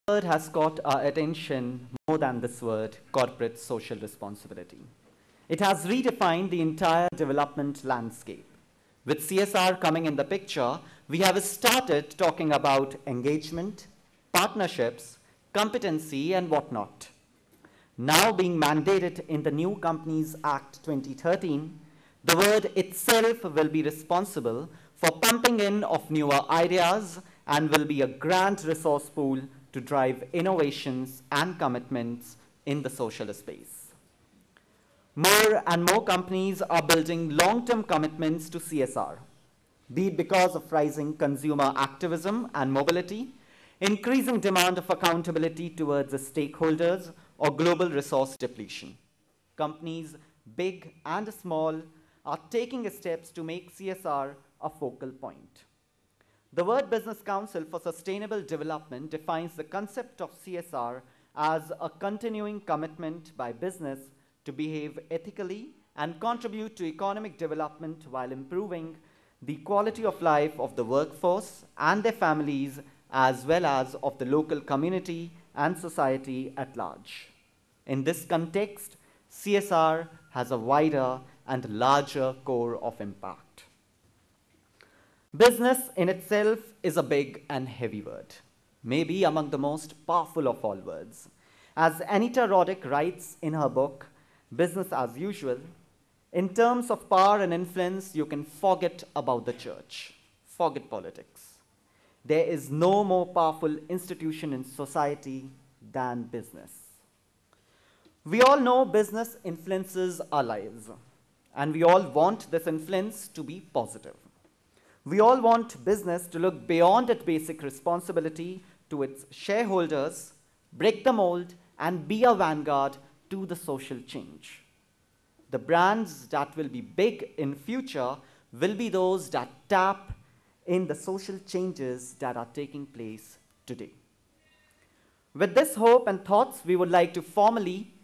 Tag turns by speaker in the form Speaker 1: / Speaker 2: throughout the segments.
Speaker 1: word has caught our attention more than this word, corporate social responsibility. It has redefined the entire development landscape. With CSR coming in the picture, we have started talking about engagement, partnerships, competency, and whatnot. Now being mandated in the new Companies Act 2013, the word itself will be responsible for pumping in of newer ideas and will be a grand resource pool to drive innovations and commitments in the social space. More and more companies are building long-term commitments to CSR, be it because of rising consumer activism and mobility, increasing demand of accountability towards the stakeholders, or global resource depletion. Companies, big and small, are taking steps to make CSR a focal point. The World Business Council for Sustainable Development defines the concept of CSR as a continuing commitment by business to behave ethically and contribute to economic development while improving the quality of life of the workforce and their families, as well as of the local community and society at large. In this context, CSR has a wider and larger core of impact. Business in itself is a big and heavy word, maybe among the most powerful of all words. As Anita Roddick writes in her book, Business as Usual, in terms of power and influence, you can forget about the church, forget politics. There is no more powerful institution in society than business. We all know business influences our lives, and we all want this influence to be positive. We all want business to look beyond its basic responsibility to its shareholders, break the mold, and be a vanguard to the social change. The brands that will be big in future will be those that tap in the social changes that are taking place today. With this hope and thoughts, we would like to formally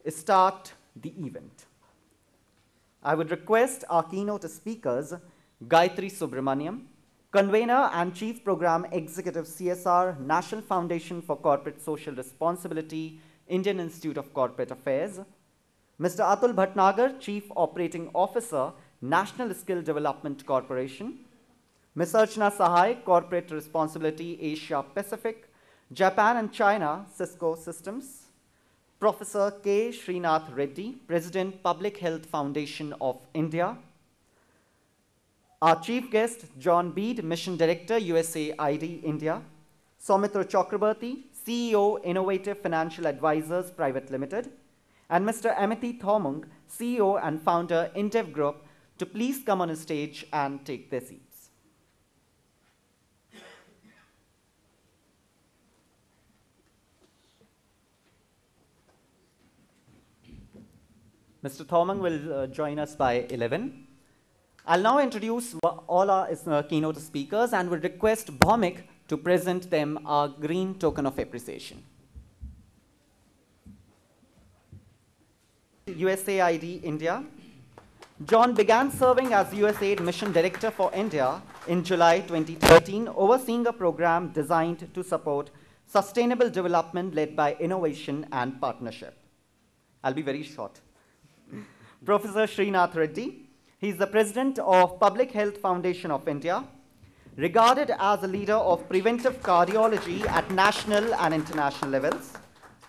Speaker 1: start the event. I would request our keynote speakers, Gayatri Subramaniam, Convener and Chief Program Executive CSR, National Foundation for Corporate Social Responsibility, Indian Institute of Corporate Affairs, Mr. Atul Bhatnagar, Chief Operating Officer, National Skill Development Corporation, Ms. Archana Sahai, Corporate Responsibility, Asia Pacific, Japan and China, Cisco Systems, Professor K. Srinath Reddy, President, Public Health Foundation of India, our chief guest, John Bede, Mission Director, USAID India, Soumitra Chakrabarti, CEO, Innovative Financial Advisors Private Limited, and Mr. Amity Thomung, CEO and founder, Indev Group, to please come on stage and take their seats. Mr. Thomung will join us by 11. I'll now introduce all our keynote speakers and would request Bhaumik to present them our green token of appreciation. USAID India. John began serving as USAID Mission Director for India in July 2013, overseeing a program designed to support sustainable development led by innovation and partnership. I'll be very short. Professor Srinath Reddy. He is the president of Public Health Foundation of India, regarded as a leader of preventive cardiology at national and international levels.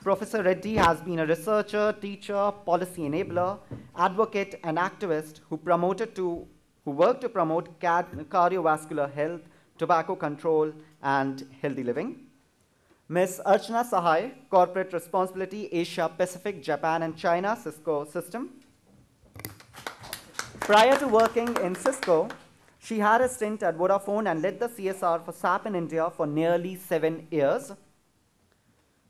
Speaker 1: Professor Reddy has been a researcher, teacher, policy enabler, advocate, and activist who worked to promote cardiovascular health, tobacco control, and healthy living. Ms. Archana Sahai, Corporate Responsibility, Asia Pacific, Japan, and China, Cisco System. Prior to working in Cisco, she had a stint at Vodafone and led the CSR for SAP in India for nearly 7 years.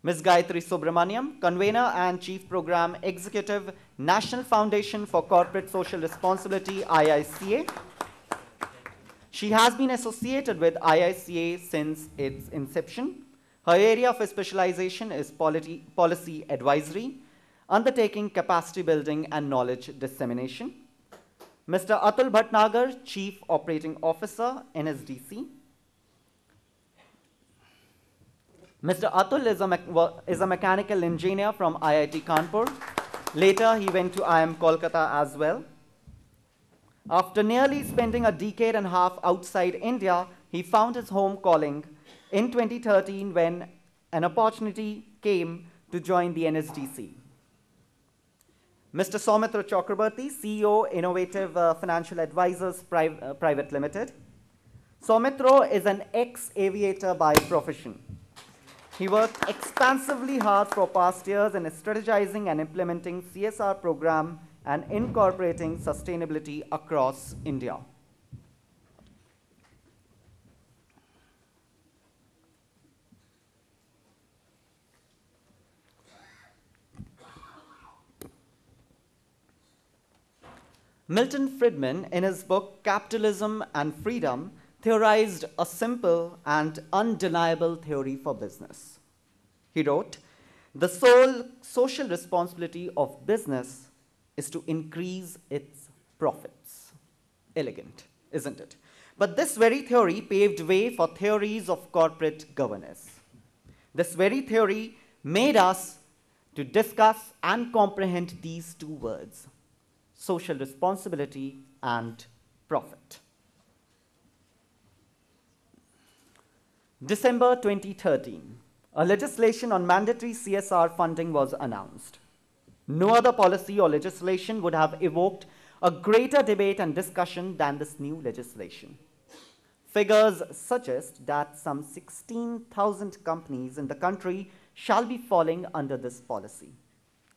Speaker 1: Ms. Gayatri Subramaniam, Convener and Chief Program Executive, National Foundation for Corporate Social Responsibility, IICA. She has been associated with IICA since its inception. Her area of specialization is policy advisory, undertaking capacity building and knowledge dissemination. Mr. Atul Bhatnagar, Chief Operating Officer, NSDC. Mr. Atul is a mechanical engineer from IIT Kanpur. Later, he went to IIM Kolkata as well. After nearly spending a decade and a half outside India, he found his home calling in 2013 when an opportunity came to join the NSDC. Mr. Soumitra Chakrabarti, CEO, Innovative Financial Advisors Private Limited. Soumitra is an ex-aviator by profession. He worked expansively hard for past years in strategizing and implementing CSR program and incorporating sustainability across India. Milton Friedman, in his book Capitalism and Freedom, theorized a simple and undeniable theory for business. He wrote, "The sole social responsibility of business is to increase its profits." Elegant, isn't it? But this very theory paved way for theories of corporate governance. This very theory made us to discuss and comprehend these two words: social responsibility and profit. December 2013, a legislation on mandatory CSR funding was announced. No other policy or legislation would have evoked a greater debate and discussion than this new legislation. Figures suggest that some 16,000 companies in the country shall be falling under this policy.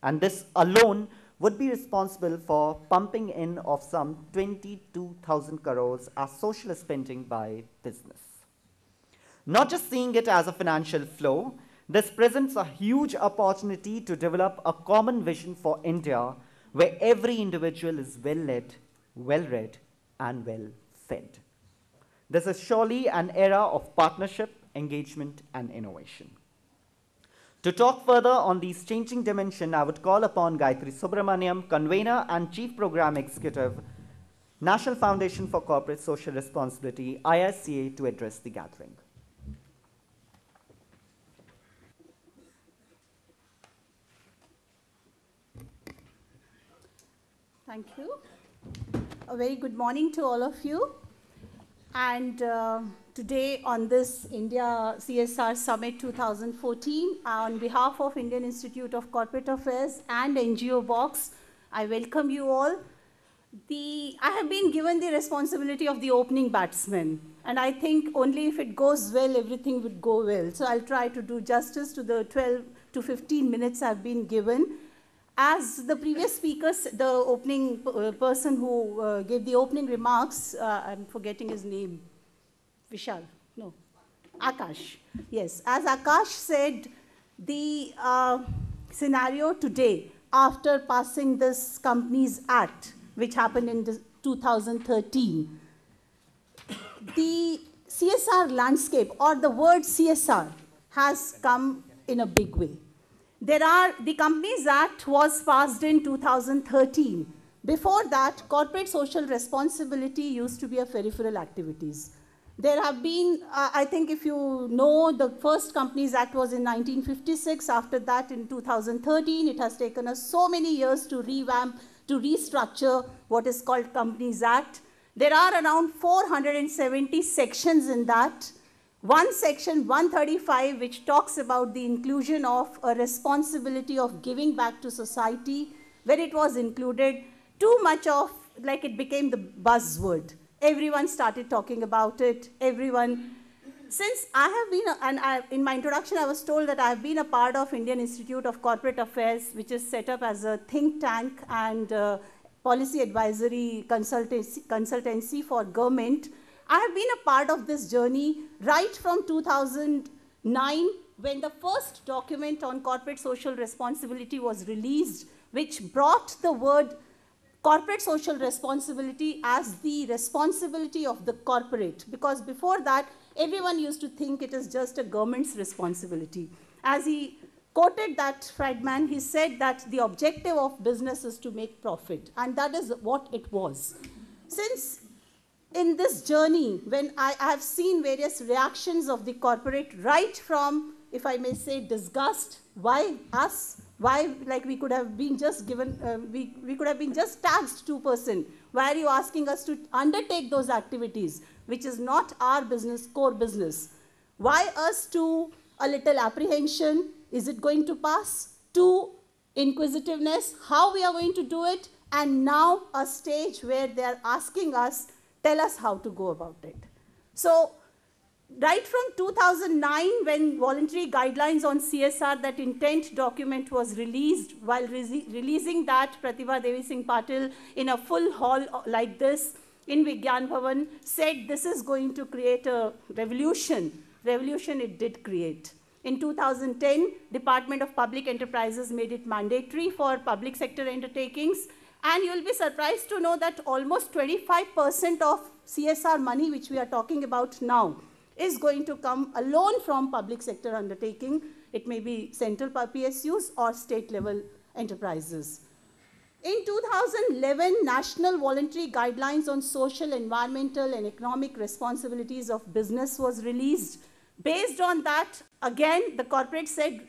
Speaker 1: And this alone would be responsible for pumping in of some 22,000 crores as social spending by business. Not just seeing it as a financial flow, this presents a huge opportunity to develop a common vision for India where every individual is well-led, well-read, and well-fed. This is surely an era of partnership, engagement, and innovation. To talk further on these changing dimensions, I would call upon Gayatri Subramaniam, Convener and Chief Program Executive, National Foundation for Corporate Social Responsibility, IICA, to address the gathering.
Speaker 2: Thank you. A very good morning to all of you. And today on this India CSR Summit 2014, on behalf of Indian Institute of Corporate Affairs and NGO Box, I welcome you all. I have been given the responsibility of the opening batsman, and I think only if it goes well, everything would go well. So I'll try to do justice to the 12 to 15 minutes I've been given. As the previous speakers, the opening person who gave the opening remarks, I'm forgetting his name, Vishal, no, Akash. Yes, as Akash said, the scenario today, after passing this Companies Act, which happened in 2013, the CSR landscape, or the word CSR, has come in a big way. The Companies Act was passed in 2013. Before that, corporate social responsibility used to be a peripheral activities. There have been, I think if you know, the first Companies Act was in 1956. After that, in 2013, it has taken us so many years to revamp, to restructure what is called Companies Act. There are around 470 sections in that. One section, 135, which talks about the inclusion of a responsibility of giving back to society, where it was included too much of, like it became the buzzword. Everyone started talking about it, Since I have been, in my introduction I was told that I have been a part of Indian Institute of Corporate Affairs, which is set up as a think tank and policy advisory consultancy for government. I have been a part of this journey right from 2009, when the first document on corporate social responsibility was released, which brought the word corporate social responsibility as the responsibility of the corporate. Because before that, everyone used to think it is just a government's responsibility. As he quoted that Friedman, he said that the objective of business is to make profit. And that is what it was. Since in this journey, when I have seen various reactions of the corporate, right from if I may say, disgust. Why us? Why, like, we could have been just given, we could have been just taxed 2%. Why are you asking us to undertake those activities, which is not our business, core business? Why us to a little apprehension? Is it going to pass? To inquisitiveness, how we are going to do it, and now a stage where they are asking us, tell us how to go about it. So, right from 2009, when voluntary guidelines on CSR, that intent document was released, while releasing that, Pratibha Devi Singh Patil, in a full hall like this, in Vigyan Bhavan, said this is going to create a revolution. Revolution it did create. In 2010, Department of Public Enterprises made it mandatory for public sector undertakings. And you'll be surprised to know that almost 25% of CSR money, which we are talking about now, is going to come alone from public sector undertaking. It may be central PSUs or state level enterprises. In 2011, National Voluntary Guidelines on Social, Environmental and Economic Responsibilities of Business was released. Based on that, again, the corporate said,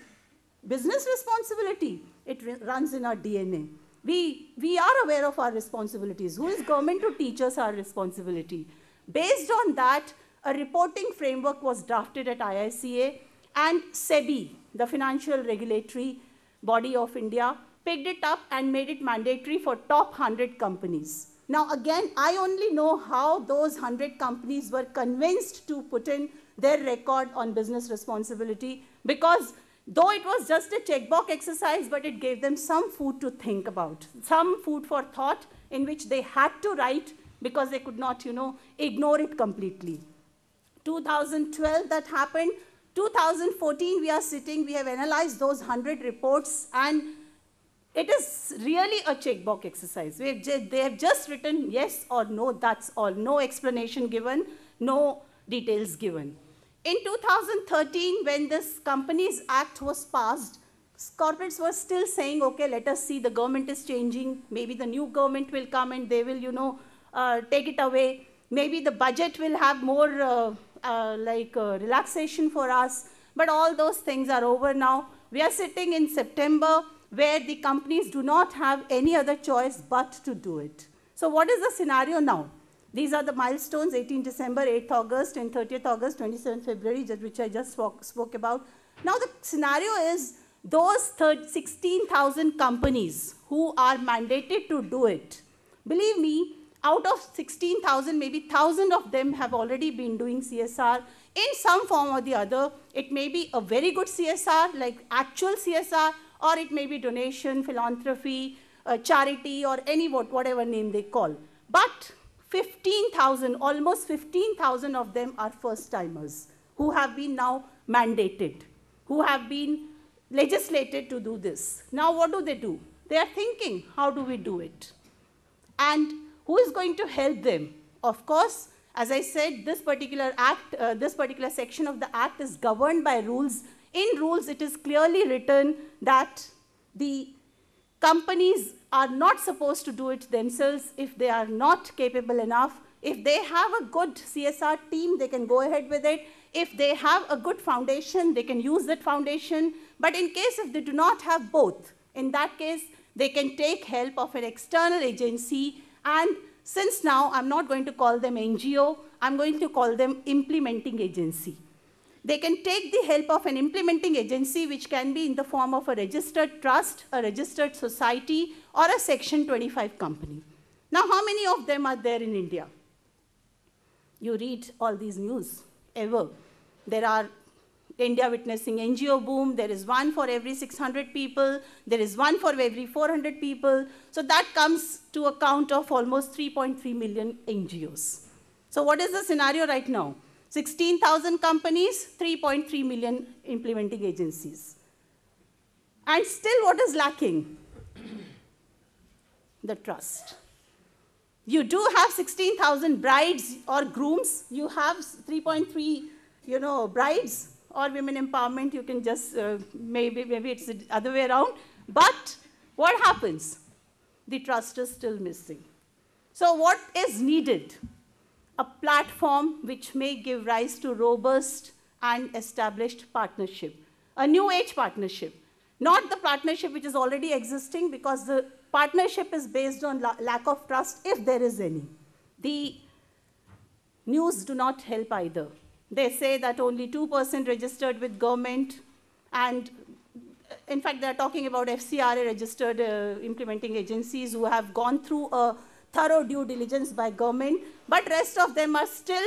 Speaker 2: business responsibility, it runs in our DNA. We are aware of our responsibilities. Who is government to teach us our responsibility? Based on that, a reporting framework was drafted at IICA, and SEBI, the financial regulatory body of India, picked it up and made it mandatory for top 100 companies. Now again, I only know how those 100 companies were convinced to put in their record on business responsibility, because though it was just a checkbox exercise, but it gave them some food to think about, some food for thought in which they had to write because they could not, ignore it completely. 2012 that happened. 2014 we are sitting, we have analyzed those 100 reports, and it is really a checkbox exercise. They have just written yes or no, that's all. No explanation given, no details given. In 2013, when this Companies Act was passed, corporates were still saying, okay, let us see, the government is changing. Maybe the new government will come and they will, take it away. Maybe the budget will have more relaxation for us. But all those things are over now. We are sitting in September, where the companies do not have any other choice but to do it. So what is the scenario now? These are the milestones: 18 December, 8th August, and 30th August, 27th February, which I just spoke about. Now the scenario is those 16,000 companies who are mandated to do it. Believe me, out of 16,000, maybe 1,000 of them have already been doing CSR in some form or the other. It may be a very good CSR, like actual CSR, or it may be donation, philanthropy, charity, or any whatever name they call. But 15,000, almost 15,000 of them are first-timers who have been now mandated, who have been legislated to do this. Now what do? They are thinking, how do we do it? And who is going to help them? Of course, as I said, this particular act, this particular section of the act is governed by rules. In rules, it is clearly written that the companies are not supposed to do it themselves if they are not capable enough. If they have a good CSR team, they can go ahead with it. If they have a good foundation, they can use that foundation. But in case if they do not have both, in that case, they can take help of an external agency. And since now I'm not going to call them NGO, I'm going to call them implementing agency. They can take the help of an implementing agency, which can be in the form of a registered trust, a registered society, or a Section 25 company. Now, how many of them are there in India? You read all these news, ever. There are India witnessing NGO boom. There is one for every 600 people. There is one for every 400 people. So that comes to a count of almost 3.3 million NGOs. So what is the scenario right now? 16,000 companies, 3.3 million implementing agencies. And still what is lacking? The trust. You do have 16,000 brides or grooms. You have 3.3, brides or women empowerment. You can just, maybe it's the other way around. But what happens? The trust is still missing. So what is needed? A platform which may give rise to robust and established partnership. a new age partnership, not the partnership which is already existing, because the partnership is based on lack of trust, if there is any. The news do not help either. They say that only 2% registered with government, and in fact, they're talking about FCRA registered implementing agencies who have gone through a thorough due diligence by government, but rest of them are still,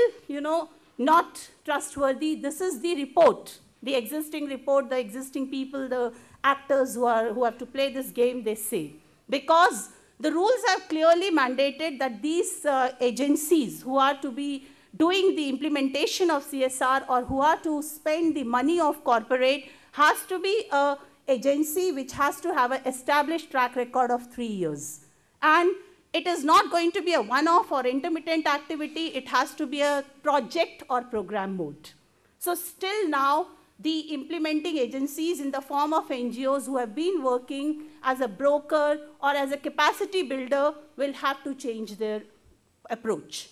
Speaker 2: not trustworthy. This is the report, the existing report, the existing people, the actors who have to play this game, they say. Because the rules have clearly mandated that these agencies who are to be doing the implementation of CSR or who are to spend the money of corporate has to be an agency which has to have an established track record of 3 years. And it is not going to be a one-off or intermittent activity. It has to be a project or program mode. So still now, the implementing agencies in the form of NGOs who have been working as a broker or as a capacity builder will have to change their approach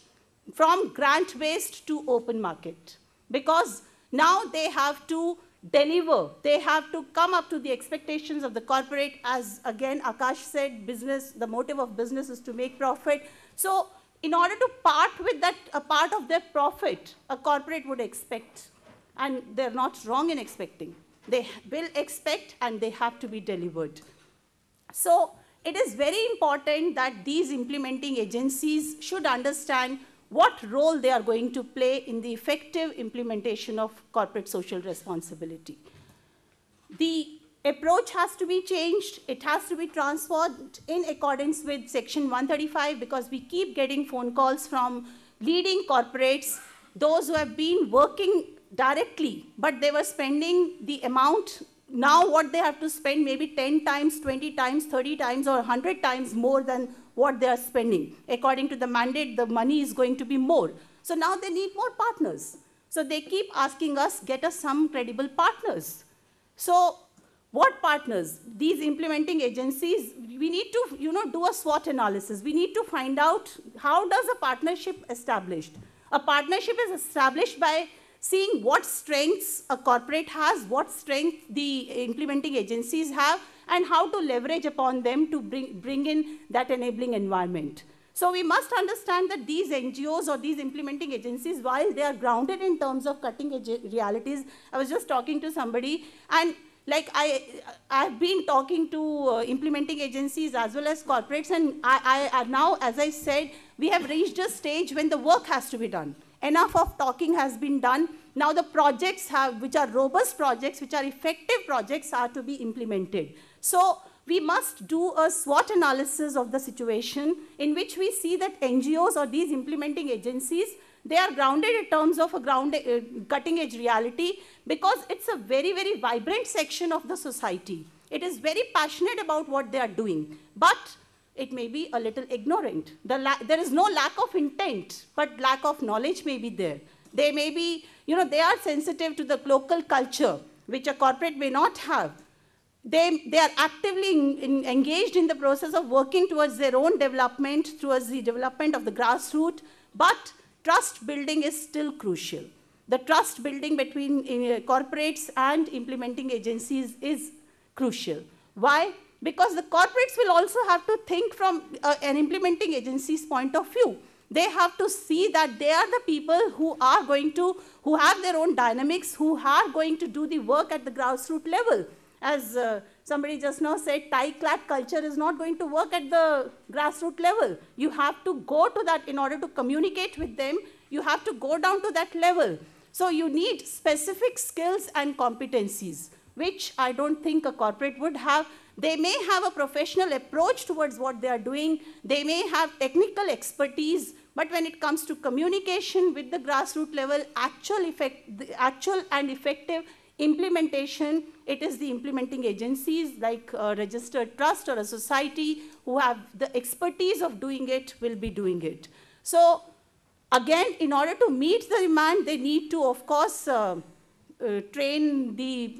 Speaker 2: from grant-based to open market. Because now they have to deliver. They have to come up to the expectations of the corporate. As again Akash said, business, the motive of business is to make profit. So in order to part with that, a part of their profit, a corporate would expect, and they're not wrong in expecting. They will expect and they have to be delivered. So it is very important that these implementing agencies should understand what role they are going to play in the effective implementation of corporate social responsibility. The approach has to be changed. It has to be transformed in accordance with Section 135, because we keep getting phone calls from leading corporates, those who have been working directly, but they were spending the amount. Now what they have to spend maybe 10 times, 20 times, 30 times, or 100 times more than what they are spending. According to the mandate, the money is going to be more. So now they need more partners. So they keep asking us, get us some credible partners. So what partners? These implementing agencies, we need to do a SWOT analysis. We need to find out, how does a partnership established? A partnership is established by seeing what strengths a corporate has, what strength the implementing agencies have, and how to leverage upon them to bring in that enabling environment. So we must understand that these NGOs or these implementing agencies, while they are grounded in terms of cutting-edge realities, I was just talking to somebody, and like I've been talking to implementing agencies as well as corporates, and I now, as I said, we have reached a stage when the work has to be done. Enough of talking has been done. Now the projects which are robust projects, which are effective projects, are to be implemented. So we must do a SWOT analysis of the situation in which we see that NGOs or these implementing agencies, they are grounded in terms of a cutting-edge reality, because it's a very, very vibrant section of the society. It is very passionate about what they are doing, but it may be a little ignorant. There is no lack of intent, but lack of knowledge may be there. They may be, they are sensitive to the local culture, which a corporate may not have. They are actively engaged in the process of working towards their own development, towards the development of the grassroots, but trust building is still crucial. The trust building between corporates and implementing agencies is crucial. Why? Because the corporates will also have to think from an implementing agency's point of view. They have to see that they are the people who have their own dynamics, who are going to do the work at the grassroots level. As somebody just now said, tie-clad culture is not going to work at the grassroots level. You have to go to that in order to communicate with them. You have to go down to that level. So you need specific skills and competencies, which I don't think a corporate would have. They may have a professional approach towards what they are doing. They may have technical expertise, but when it comes to communication with the grassroots level, the actual and effective implementation, it is the implementing agencies like a registered trust or a society who have the expertise of doing it will be doing it. So again, in order to meet the demand, they need to, of course, train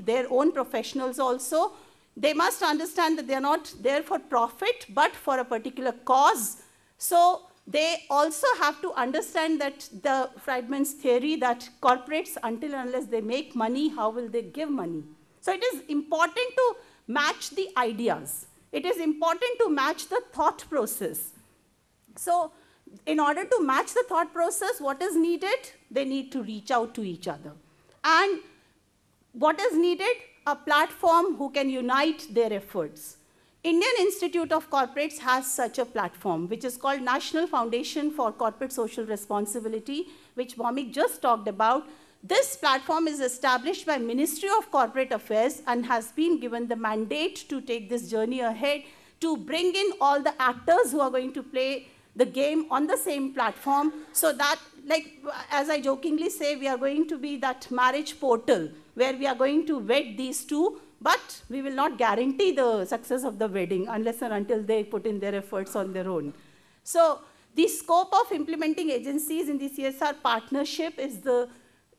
Speaker 2: their own professionals also. They must understand that they are not there for profit, but for a particular cause. So they also have to understand that the Friedman's theory that corporates, until and unless they make money, how will they give money? So it is important to match the ideas. It is important to match the thought process. So in order to match the thought process, what is needed? They need to reach out to each other. And what is needed? A platform who can unite their efforts. Indian Institute of Corporates has such a platform, which is called National Foundation for Corporate Social Responsibility, which Bhaumik just talked about. This platform is established by Ministry of Corporate Affairs and has been given the mandate to take this journey ahead, to bring in all the actors who are going to play the game on the same platform, so that, like, as I jokingly say, we are going to be that marriage portal where we are going to wed these two, but we will not guarantee the success of the wedding unless and until they put in their efforts on their own. So the scope of implementing agencies in the CSR partnership is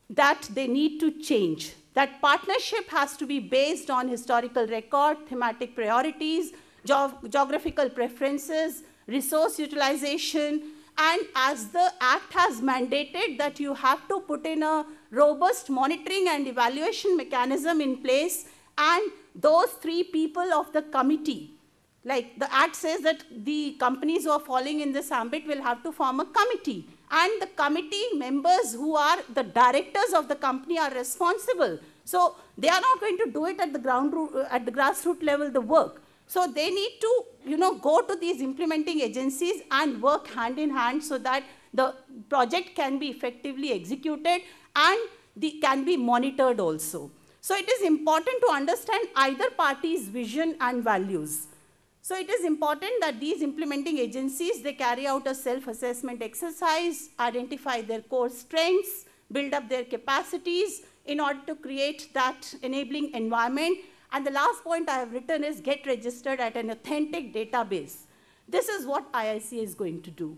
Speaker 2: that they need to change. That partnership has to be based on historical record, thematic priorities, geographical preferences, resource utilization, and as the Act has mandated that you have to put in a robust monitoring and evaluation mechanism in place, and those three people of the committee, like the Act says that the companies who are falling in this ambit will have to form a committee, and the committee members who are the directors of the company are responsible. So they are not going to do it at the grassroots level, the work. So they need to, go to these implementing agencies and work hand in hand so that the project can be effectively executed and can be monitored also. So it is important to understand either party's vision and values. So it is important that these implementing agencies, they carry out a self-assessment exercise, identify their core strengths, build up their capacities in order to create that enabling environment. And the last point I have written is get registered at an authentic database. This is what IICA is going to do.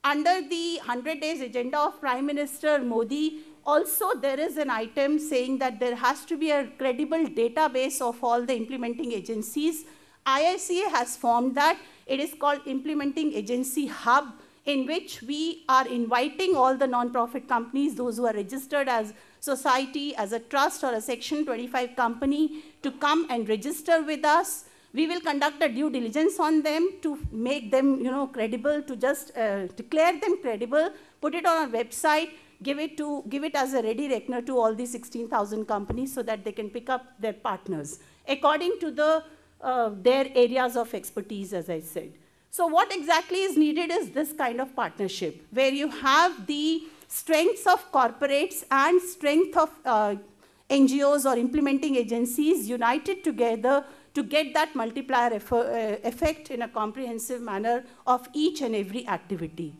Speaker 2: Under the 100 days agenda of Prime Minister Modi, also there is an item saying that there has to be a credible database of all the implementing agencies. IICA has formed that. It is called Implementing Agency Hub, in which we are inviting all the non-profit companies, those who are registered as society, as a trust or a Section 25 company, to come and register with us. We will conduct a due diligence on them to make them, credible, to just declare them credible, put it on our website, give it as a ready reckoner to all these 16,000 companies so that they can pick up their partners according to their areas of expertise, as I said. So what exactly is needed is this kind of partnership, where you have the strengths of corporates and strength of NGOs or implementing agencies united together to get that multiplier effect in a comprehensive manner of each and every activity.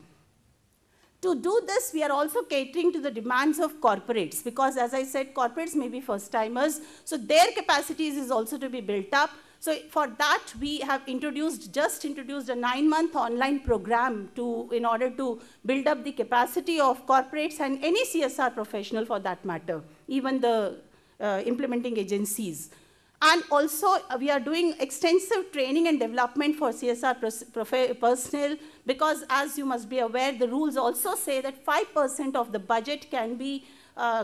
Speaker 2: To do this, we are also catering to the demands of corporates, because as I said, corporates may be first-timers, so their capacities is also to be built up. So for that, we have just introduced a 9-month online program in order to build up the capacity of corporates and any CSR professional for that matter, even the implementing agencies. And also, we are doing extensive training and development for CSR personnel, because as you must be aware, the rules also say that 5% of the budget can be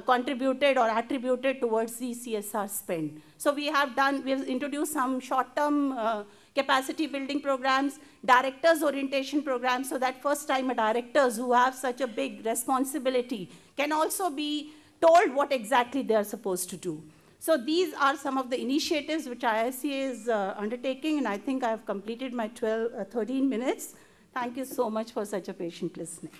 Speaker 2: contributed or attributed towards the CSR spend. So we have introduced some short-term capacity building programs, directors orientation programs, so that first-time directors who have such a big responsibility can also be told what exactly they are supposed to do. So these are some of the initiatives which IICA is undertaking, and I think I have completed my 13 minutes. Thank you so much for such a patient listening.